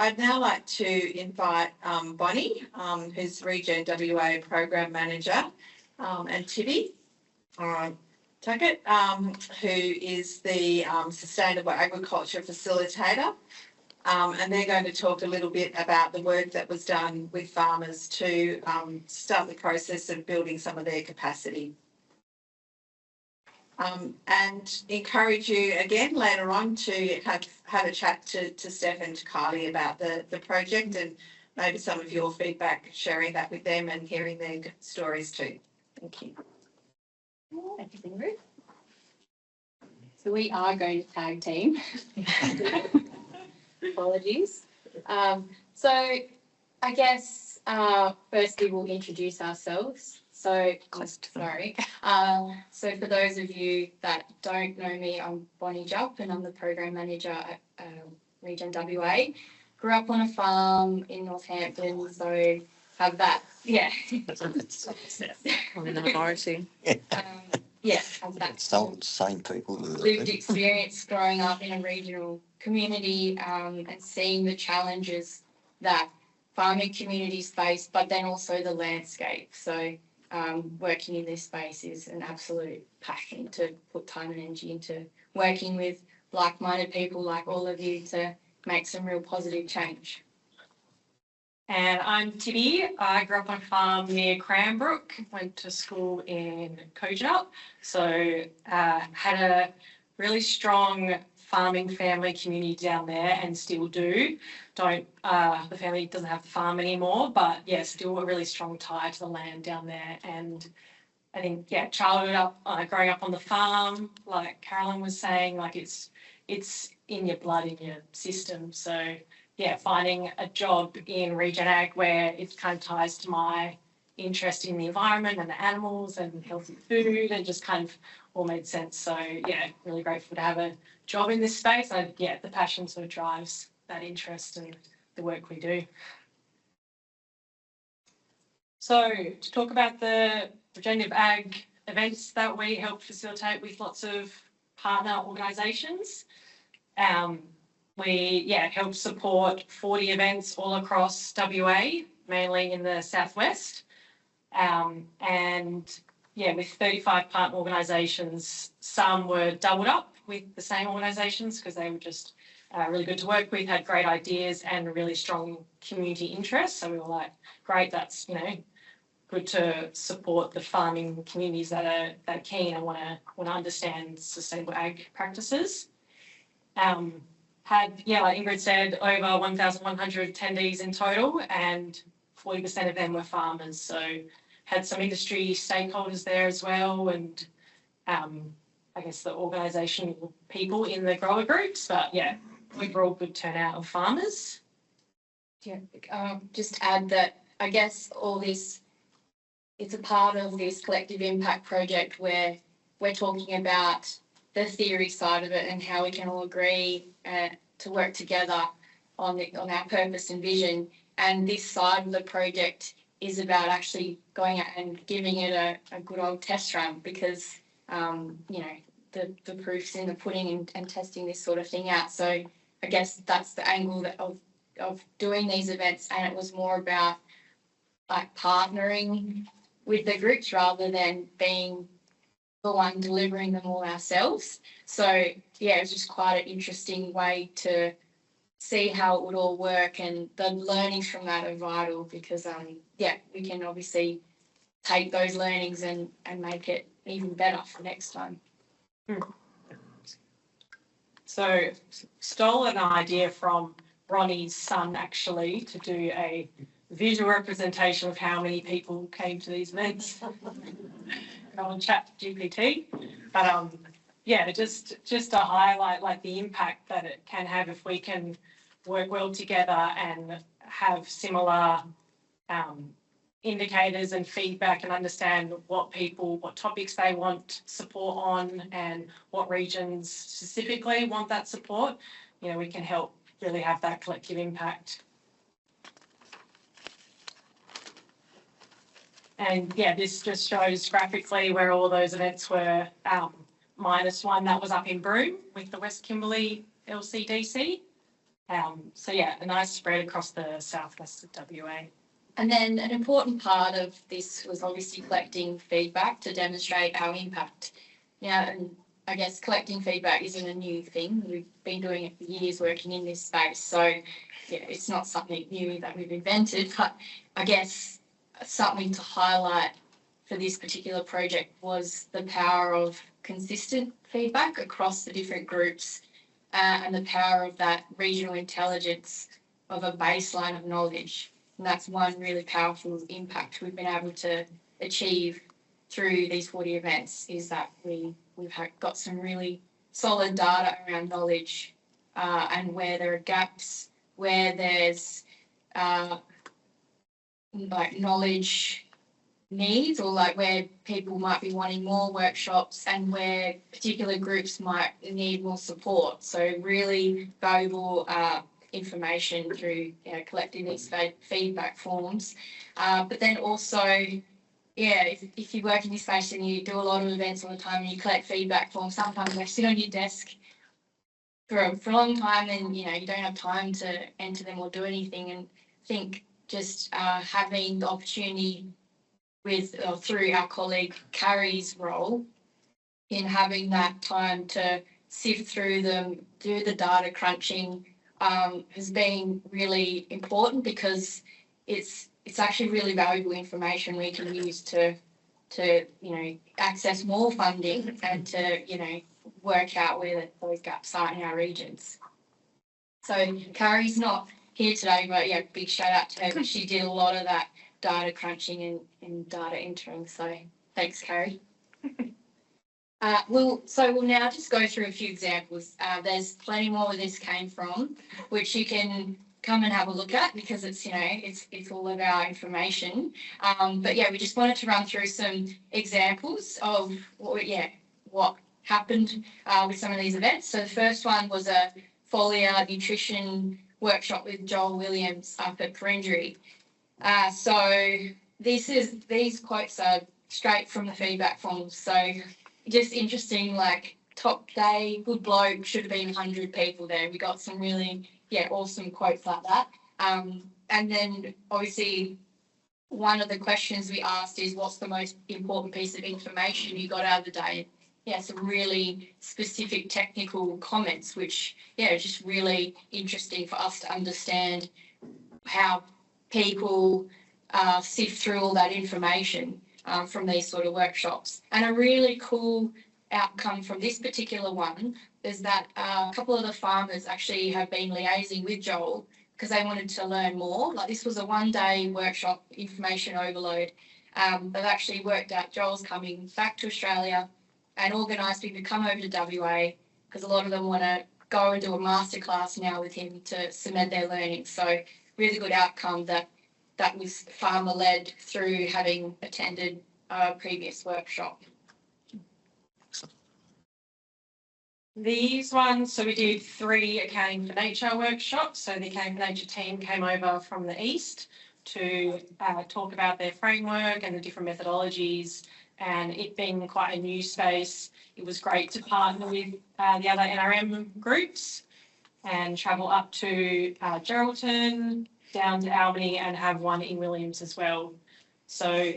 I'd now like to invite Bonnie, who's Regen WA Program Manager, and Tibby, Tuckett, who is the Sustainable Agriculture Facilitator. And they're going to talk a little bit about the work that was done with farmers to start the process of building some of their capacity. And encourage you again later on to have a chat to Steph and to Kylie about the project, and maybe some of your feedback, sharing that with them and hearing their stories too. Thank you. Thank you, Ruth. So we are going to tag team. Apologies. So I guess firstly we'll introduce ourselves. So, sorry. So for those of you that don't know me, I'm Bonnie Jupp and I'm the Program Manager at Regen WA. Grew up on a farm in Northampton, so have that, yeah. I'm in the minority. Yeah, have that Same people. lived experience growing up in a regional community and seeing the challenges that farming communities face, but then also the landscape. So working in this space is an absolute passion to put time and energy into working with like-minded people like all of you to make some real positive change. And I'm Tibby. I grew up on a farm near Cranbrook, went to school in Kojonup, so had a really strong farming family community down there and still do. The family doesn't have the farm anymore, but yeah, still a really strong tie to the land down there. And I think, yeah, childhood growing up on the farm, like Carolyn was saying, like it's in your blood, in your system. So yeah, finding a job in Regen Ag where it kind of ties to my interest in the environment and the animals and healthy food, and just kind of all made sense. So yeah, really grateful to have a job in this space. And yeah, the passion sort of drives that interest and the work we do. So to talk about the regenerative ag events that we help facilitate with lots of partner organisations. We help support 40 events all across WA, mainly in the southwest. And yeah, with 35 partner organisations, some were doubled up with the same organisations because they were just really good to work with, had great ideas and really strong community interest. So we were like, great, that's, good to support the farming communities that are keen and want to understand sustainable ag practices. Had, like Ingrid said, over 1,100 attendees in total, and 40% of them were farmers. So had some industry stakeholders there as well, and I guess the organisational people in the grower groups. But yeah, overall good turnout of farmers. Yeah, just add that I guess all this, it's a part of this collective impact project where we're talking about the theory side of it and how we can all agree to work together on our purpose and vision. And this side of the project is about actually going out and giving it a good old test run, because the proof's in the pudding and testing this sort of thing out. So I guess that's the angle of doing these events, and it was more about like partnering with the groups rather than being the one delivering them all ourselves. So yeah, it was just quite an interesting way to see how it would all work, and the learnings from that are vital because we can obviously take those learnings and make it even better for next time. So stole an idea from Ronnie's son actually to do a visual representation of how many people came to these events on ChatGPT. But just to highlight like the impact that it can have if we can work well together and have similar indicators and feedback and understand what topics they want support on and what regions specifically want that support, we can help really have that collective impact. And yeah, this just shows graphically where all those events were, minus one that was up in Broome with the West Kimberley LCDC. So yeah, a nice spread across the southwest of WA. And then an important part of this was obviously collecting feedback to demonstrate our impact. Now, and I guess collecting feedback isn't a new thing. We've been doing it for years working in this space. So yeah, it's not something new that we've invented, but I guess something to highlight for this particular project was the power of consistent feedback across the different groups and the power of that regional intelligence of a baseline of knowledge. And that's one really powerful impact we've been able to achieve through these 40 events, is that we've got some really solid data around knowledge and where there are gaps, where there's like knowledge needs, or like where people might be wanting more workshops and where particular groups might need more support. So really valuable information through collecting these feedback forms. But then also, yeah, if you work in this space and you do a lot of events all the time and you collect feedback forms, sometimes they sit on your desk for a long time and you don't have time to enter them or do anything. And I think just having the opportunity through our colleague Carrie's role in having that time to sift through them, do the data crunching, has been really important, because it's actually really valuable information we can use to access more funding and to work out where those gaps are in our regions. So Carrie's not here today, but yeah, big shout out to her. She did a lot of that data crunching and data entering. So thanks, Carrie. We'll now just go through a few examples. There's plenty more where this came from, which you can come and have a look at, because it's it's all of our information. But yeah, we just wanted to run through some examples of what happened with some of these events. So the first one was a foliar nutrition workshop with Joel Williams up at Perenjori. So these quotes are straight from the feedback forms. So just interesting, like top day, good bloke, should have been 100 people there. We got some really awesome quotes like that. And then obviously one of the questions we asked is, what's the most important piece of information you got out of the day? Yeah, some really specific technical comments, which just really interesting for us to understand how people sift through all that information from these sort of workshops. And a really cool outcome from this particular one is that a couple of the farmers actually have been liaising with Joel because they wanted to learn more. Like, this was a one-day workshop, information overload. They've actually worked out Joel's coming back to Australia and organised people to come over to WA, because a lot of them want to go and do a masterclass now with him to cement their learning. So really good outcome that was farmer-led through having attended a previous workshop. These ones, so we did 3 Accounting for Nature workshops. So the Accounting for Nature team came over from the east to talk about their framework and the different methodologies. And it being quite a new space, it was great to partner with the other NRM groups and travel up to Geraldton, down to Albany, and have one in Williams as well. So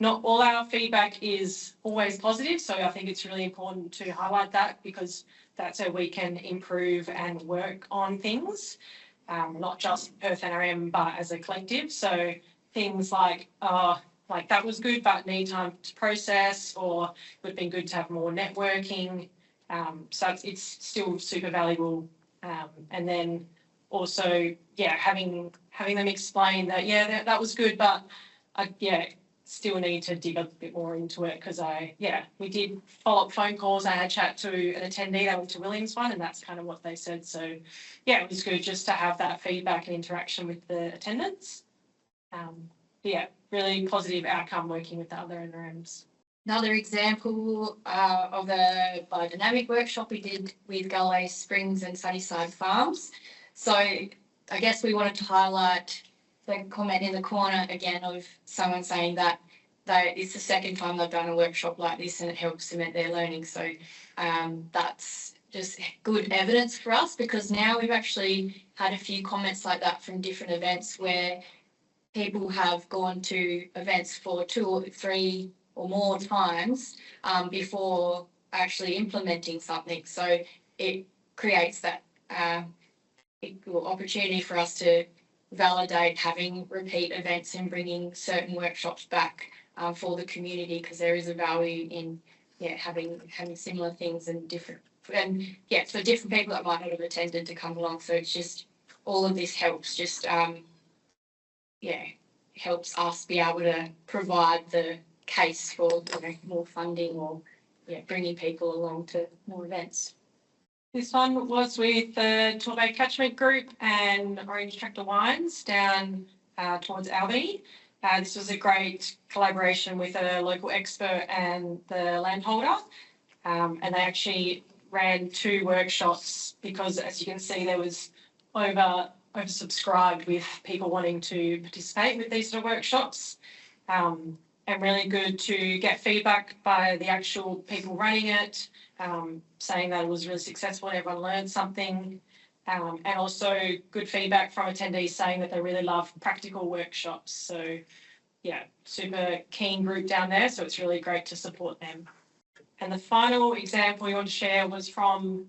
not all our feedback is always positive, so I think it's really important to highlight that, because that's how we can improve and work on things, not just Perth NRM, but as a collective. So things like that was good, but need time to process, or it would have been good to have more networking. So it's still super valuable. And then also, having them explain that, that was good, but still need to dig a bit more into it, because we did follow-up phone calls. I had a chat to an attendee that went to Williams one, and that's kind of what they said. So it was good just to have that feedback and interaction with the attendants. Really positive outcome working with the other NRMs. Another example of a biodynamic workshop we did with Galway Springs and Sunnyside Farms. So I guess we wanted to highlight the comment in the corner again of someone saying that it's the second time they've done a workshop like this and it helps cement their learning. So that's just good evidence for us, because now we've actually had a few comments like that from different events where people have gone to events for 2 or 3 or more times before actually implementing something. So it creates that opportunity for us to validate having repeat events and bringing certain workshops back for the community, because there is a value in having similar things and different, and for different people that might not have attended to come along. So it's just all of this helps helps us be able to provide the case for more funding or bringing people along to more events. This one was with the Torbay Catchment Group and Orange Tractor Wines down towards Albany. This was a great collaboration with a local expert and the landholder, and they actually ran 2 workshops because, as you can see, there was oversubscribed with people wanting to participate with these sort of workshops, and really good to get feedback by the actual people running it, saying that it was really successful and everyone learned something, and also good feedback from attendees saying that they really love practical workshops. So super keen group down there, so it's really great to support them. And the final example we want to share was from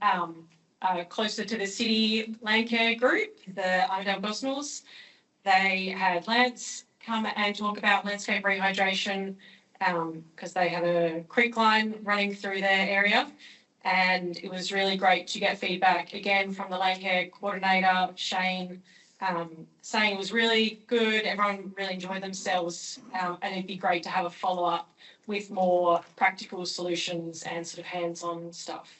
closer to the city land care group, the Armidale Gosnells. They had Lance come and talk about landscape rehydration because they have a creek line running through their area, and it was really great to get feedback again from the land care coordinator, Shane, saying it was really good, everyone really enjoyed themselves, and it'd be great to have a follow-up with more practical solutions and sort of hands-on stuff.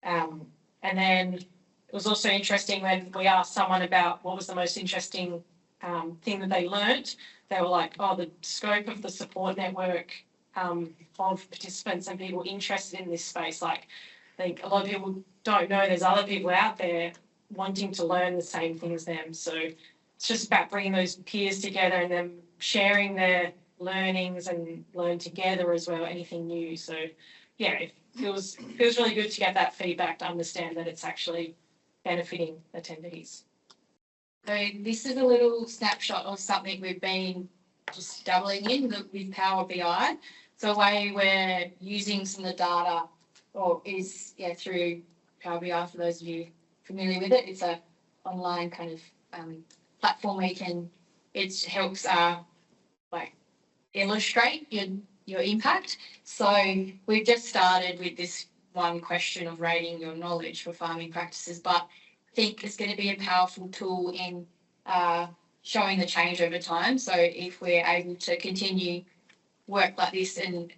And then it was also interesting when we asked someone about what was the most interesting thing that they learnt. They were like, the scope of the support network of participants and people interested in this space. Like, I think a lot of people don't know there's other people out there wanting to learn the same thing as them. So it's just about bringing those peers together and them sharing their learnings and learn together as well, anything new. So it feels really good to get that feedback to understand that it's actually benefiting attendees. So this is a little snapshot of something we've been just dabbling in with Power BI. So a way we're using some of the data is through Power BI, for those of you familiar with it. It's a online kind of platform where it helps illustrate your impact. So we've just started with this one question of rating your knowledge for farming practices, but I think it's going to be a powerful tool in showing the change over time. So if we're able to continue work like this and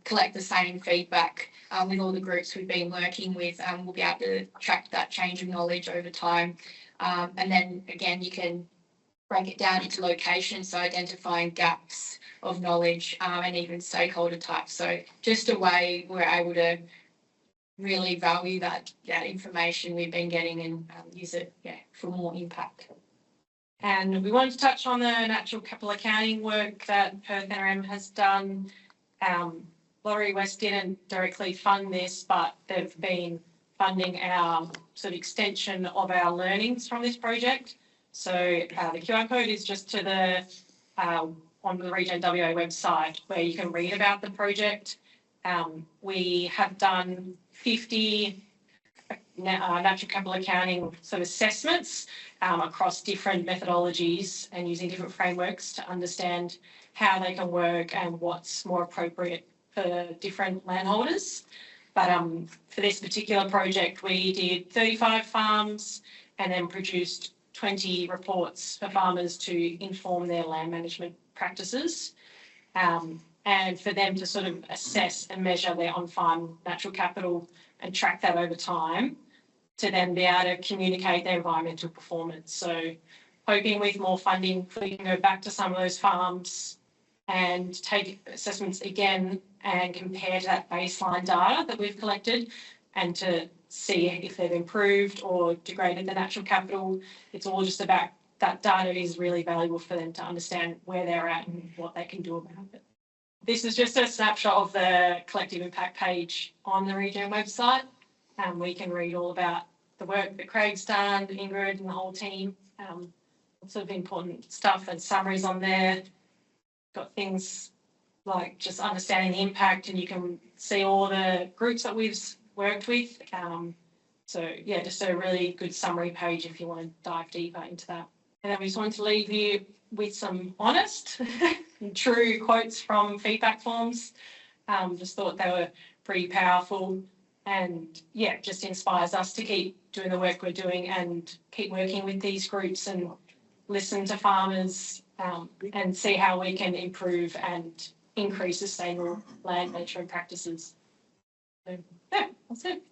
collect the same feedback with all the groups we've been working with, we'll be able to track that change of knowledge over time. And then again, you can break it down into locations, so identifying gaps of knowledge and even stakeholder types. So just a way we're able to really value that information we've been getting and use it for more impact. And we wanted to touch on the natural capital accounting work that Perth NRM has done. Lotterywest didn't directly fund this, but they've been funding our sort of extension of our learnings from this project. So the QR code is just to the on the Regen WA website where you can read about the project. We have done 50 natural capital accounting sort of assessments across different methodologies and using different frameworks to understand how they can work and what's more appropriate for different landholders. But for this particular project, we did 35 farms and then produced 20 reports for farmers to inform their land management practices, and for them to sort of assess and measure their on-farm natural capital and track that over time to then be able to communicate their environmental performance. So hoping with more funding, we can go back to some of those farms and take assessments again and compare to that baseline data that we've collected and to see if they've improved or degraded the natural capital. It's all just about that data is really valuable for them to understand where they're at and what they can do about it. This is just a snapshot of the collective impact page on the Regen website. where you can read all about the work that Craig's done, Ingrid and the whole team. Lots of important stuff and summaries on there. Got things like just understanding the impact, and you can see all the groups that we've worked with. So yeah, just a really good summary page if you want to dive deeper into that. And then we just wanted to leave you with some honest and true quotes from feedback forms. Just thought they were pretty powerful, and yeah, just inspires us to keep doing the work we're doing and keep working with these groups and listen to farmers and see how we can improve and increase sustainable land management practices. So yeah, that's it.